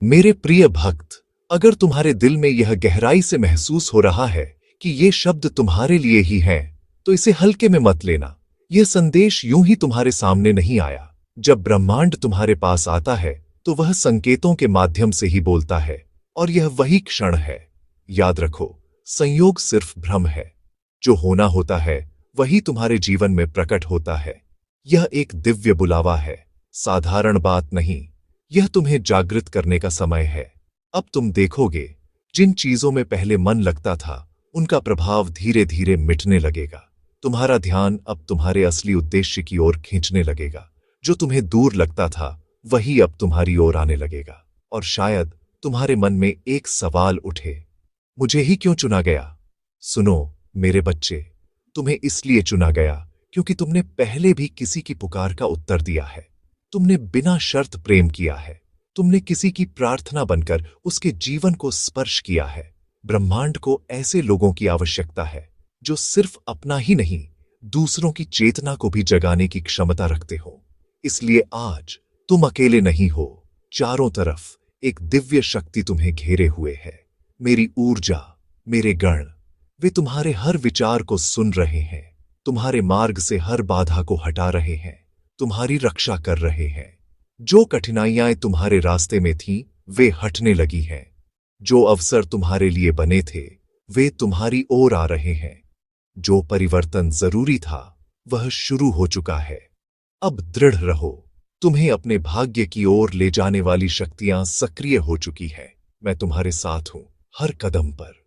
मेरे प्रिय भक्त, अगर तुम्हारे दिल में यह गहराई से महसूस हो रहा है कि ये शब्द तुम्हारे लिए ही हैं, तो इसे हल्के में मत लेना। यह संदेश यूं ही तुम्हारे सामने नहीं आया। जब ब्रह्मांड तुम्हारे पास आता है तो वह संकेतों के माध्यम से ही बोलता है, और यह वही क्षण है। याद रखो, संयोग सिर्फ भ्रम है। जो होना होता है वही तुम्हारे जीवन में प्रकट होता है। यह एक दिव्य बुलावा है, साधारण बात नहीं। यह तुम्हें जागृत करने का समय है। अब तुम देखोगे, जिन चीजों में पहले मन लगता था उनका प्रभाव धीरे धीरे मिटने लगेगा। तुम्हारा ध्यान अब तुम्हारे असली उद्देश्य की ओर खींचने लगेगा। जो तुम्हें दूर लगता था वही अब तुम्हारी ओर आने लगेगा। और शायद तुम्हारे मन में एक सवाल उठे, मुझे ही क्यों चुना गया? सुनो मेरे बच्चे, तुम्हें इसलिए चुना गया क्योंकि तुमने पहले भी किसी की पुकार का उत्तर दिया है। तुमने बिना शर्त प्रेम किया है। तुमने किसी की प्रार्थना बनकर उसके जीवन को स्पर्श किया है। ब्रह्मांड को ऐसे लोगों की आवश्यकता है जो सिर्फ अपना ही नहीं, दूसरों की चेतना को भी जगाने की क्षमता रखते हो। इसलिए आज तुम अकेले नहीं हो। चारों तरफ एक दिव्य शक्ति तुम्हें घेरे हुए है। मेरी ऊर्जा, मेरे गण, वे तुम्हारे हर विचार को सुन रहे हैं, तुम्हारे मार्ग से हर बाधा को हटा रहे हैं, तुम्हारी रक्षा कर रहे हैं। जो कठिनाइयां तुम्हारे रास्ते में थीं, वे हटने लगी हैं। जो अवसर तुम्हारे लिए बने थे, वे तुम्हारी ओर आ रहे हैं। जो परिवर्तन जरूरी था, वह शुरू हो चुका है। अब दृढ़ रहो, तुम्हें अपने भाग्य की ओर ले जाने वाली शक्तियां सक्रिय हो चुकी हैं। मैं तुम्हारे साथ हूं, हर कदम पर।